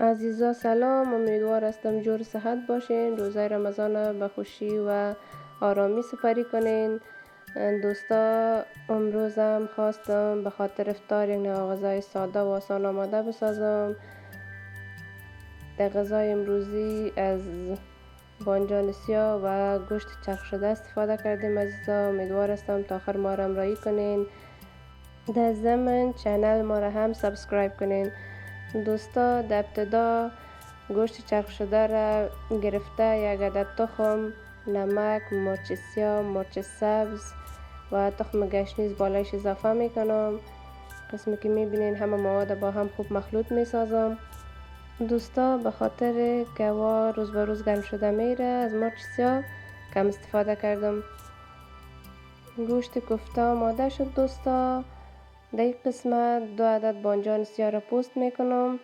عزیزا سلام، امیدوار هستم جور صحت باشین. روزه رمضان به خوشی و آرامی سپری کنین. دوستا امروزم خواستم به خاطر افطار یک نوع غذای ساده و آسان آماده بسازم. در غذای امروزی از بادمجان سیاه و گوشت چرخ شده استفاده کردیم. عزیزا امیدوار هستم تا آخر ما را همراهی کنین. در ضمن چنل ما را هم سابسکرایب کنین. دوستا در ابتدا گوشت چرخ شده را گرفته یک عدد تخم، نمک، مرچ سیاه، مرچ سبز و تخم گشنیز بالایش اضافه میکنم. قسمی که میبینین همه مواد با هم خوب مخلوط میسازم. دوستا به خاطر که روز به روز گرم شده میره از مرچ سیاه کم استفاده کردم. گوشت کوفته آماده شد. دوستا در این قسمت 2 عدد بادمجان سیاه را پوست میکنم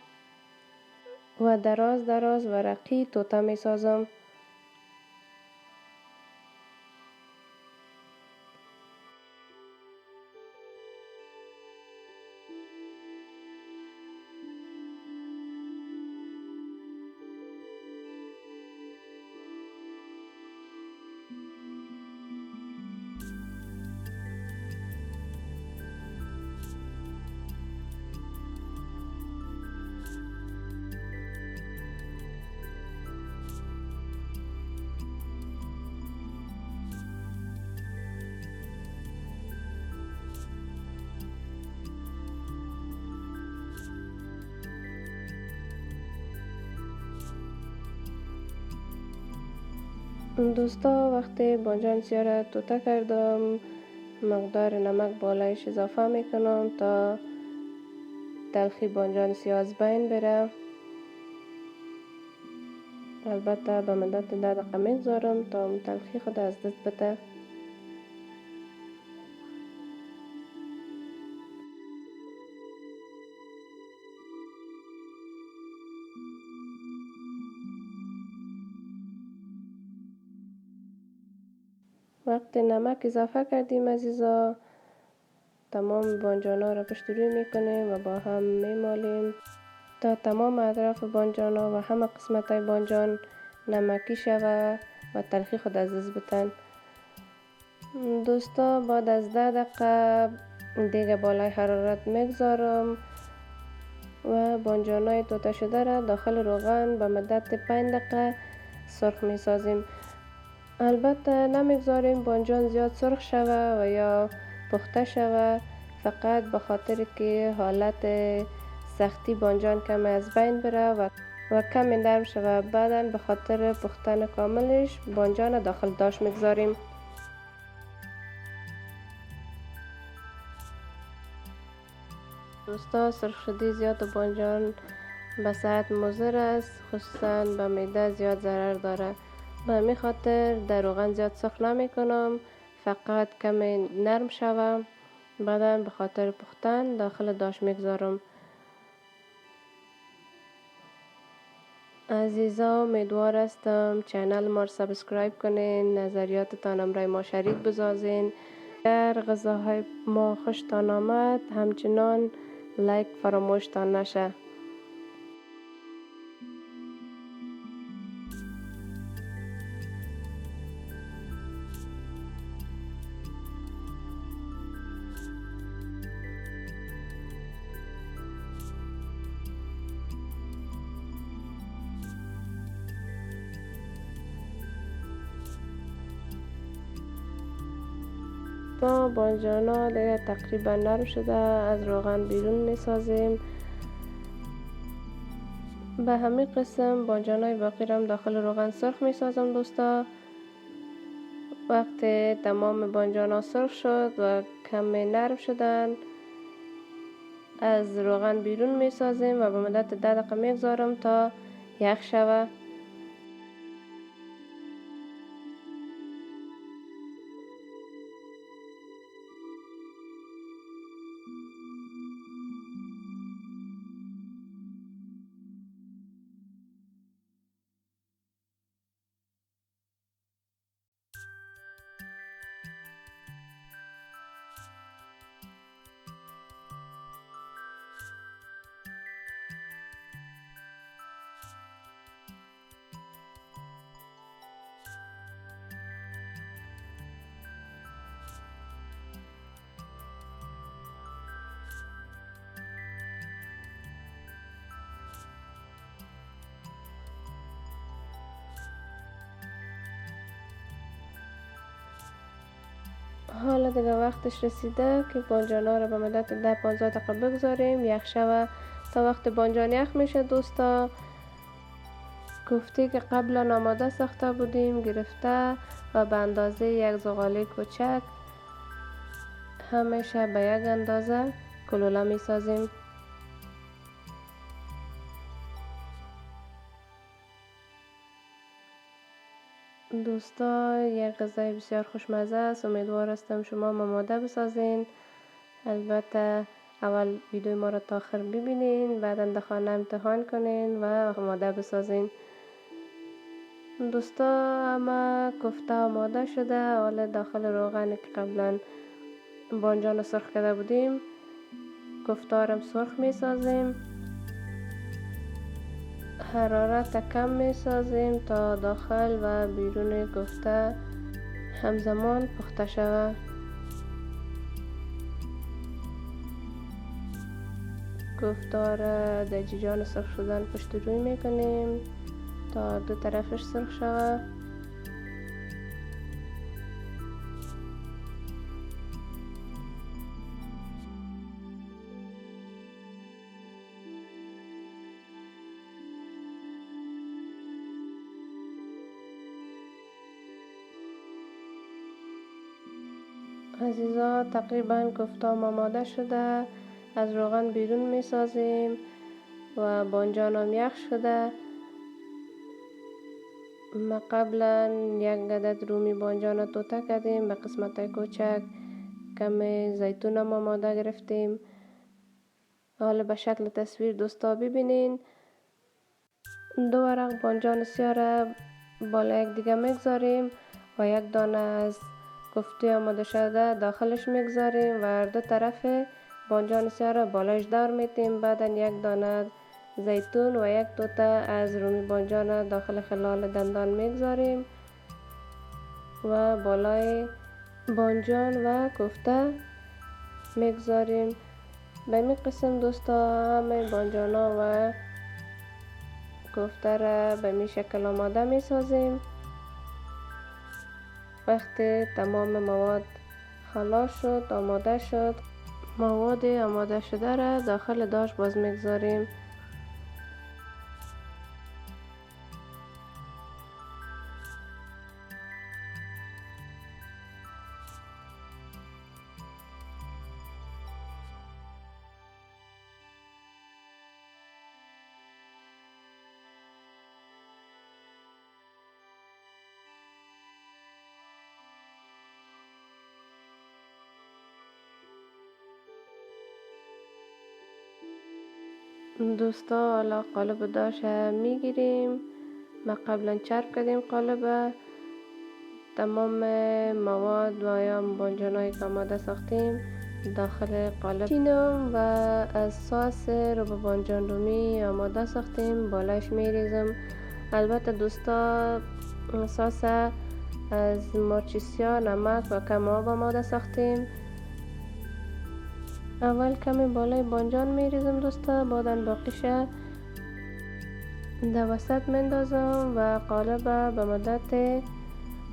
و دراز دراز ورقی توته میسازم. دوستا وقتی بادمجان سیاه را توته کردم مقدار نمک بالایش اضافه میکنم تا تلخی بادمجان سیاه از بین بره. البته به مدت 10 دقیقه میگذارم تا تلخی خود از دست بده. وقتی نمک اضافه کردیم عزیزا تمام بادمجان ها را پشت روی میکنیم و با هم میمالیم تا تمام اطراف بادمجان ها و همه قسمت های بادمجان نمکی شوه و تلخی خود از دست بتن. دوستا بعد از 10 دقیقه دیگه بالای حرارت میگذارم و بادمجان های توته شده را داخل روغن به مدت 5 دقیقه سرخ میسازیم. البته نمیگذاریم بادمجان زیاد سرخ شوه و یا پخته شوه، فقط به خاطر که حالت سختی بادمجان کم از بین بره و کمی نرم شوه. بعدا به خاطر پختن کاملش بادمجان داخل داش میگذاریم. دوستا سرخ شدی زیاد بادمجان به صحت مضر است، خصوصا به معده زیاد ضرر داره. به همین خاطر در روغن زیاد سرخ نمی کنم، فقط کمی نرم شوه. بعدا به خاطر پختن داخل داش میگذارم. عزیزا امیدوار هستم چنل ما را سابسکرایب کنین، نظریاتتان همراه ما شریک بسازین. در غذاهای ما خوشتان آمد همچنان لایک فراموشتان نشه. ما بادمجان ها دیگه تقریبا نرم شده، از روغن بیرون میسازیم. به همین قسم بادمجان های باقی را داخل روغن سرخ میسازم. دوستا وقتی تمام بادمجان ها سرخ شد و کمی نرم شدن از روغن بیرون میسازیم و به مدت 10 دقیقه میگذارم تا یخ شوه. حالا دیگه وقتش رسیده که بانجانا رو به مدت 10-15 دقیقه بگذاریم یخ شوه. تا وقت بانجان یخ میشه دوستا، کوفته که قبلا آماده ساخته بودیم گرفته و به اندازه یک زغاله کوچک همیشه به یک اندازه کلوله می سازیم. دوستا یک غذای بسیار خوشمزه است. امیدوار هستم شما آماده بسازین. البته اول ویدیو ما را تا آخر ببینین، بعدا در خانه امتحان کنین و آماده بسازین. دوستا اما کوفته آماده شده. حالا داخل روغنی که قبلا بانجان سرخ کرده بودیم کوفته را سرخ می سازیم. حرارت کم می سازیم تا داخل و بیرون کوفته همزمان پخته شود. کوفته را در جیجان سرخ شدن پشت روی می کنیم تا دو طرفش سرخ شود. عزیزا تقریبا کوفته آماده شده. از روغن بیرون می سازیم و بانجان هم یخ شده. ما قبلا یک عدد رومی بانجان را توته کردیم، به قسمت کوچک کم زیتون هم آماده گرفتیم. حالا به شکل تصویر دوستا ببینین. 2 ورق بانجان سیاه را بالا یک دیگه میگذاریم و یک دانه از کوفته آماده شده داخلش میگذاریم و هر دو طرف بانجان سیاه را بالایش دور میتیم. بعدا یک دانه زیتون و یک توته از رومی بانجان را داخل خلال دندان میگذاریم و بالای بانجان و کوفته میگذاریم. به این قسم دوستا همه بانجانا و کوفته را به می شکل آماده می سازیم. وقتی تمام مواد خلاص شد آماده شد، مواد آماده شده را داخل داش باز میگذاریم. دوستا حالا قالب داش میگیریم. ما قبلا چرب کردیم قالب. تمام مواد و یا بانجانایی که آماده ساختیم داخل قالب چینم و از ساس رو به بانجان رومی آماده ساختیم بالایش میریزم. البته دوستا ساس از مرچ سیاه، نمک و کم آب آماده ساختیم. اول کمی بالای بانجان میریزم دوستا، بعدا باقیش در وسط میندازم و قالب به مدت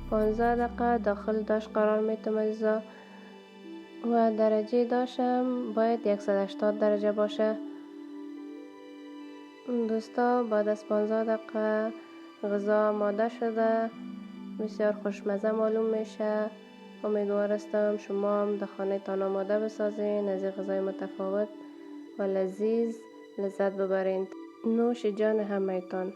15 دقیقه داخل داش قرار میتم عزیزا. و درجه داشم باید 180 درجه باشه. دوستا بعد از 15 دقیقه غذا آماده شده، بسیار خوشمزه معلوم میشه. امیدوار هستم شما هم در خانه تان آماده بسازین، از این غذای متفاوت و لذیذ لذت ببرین. نوش جان همه تان.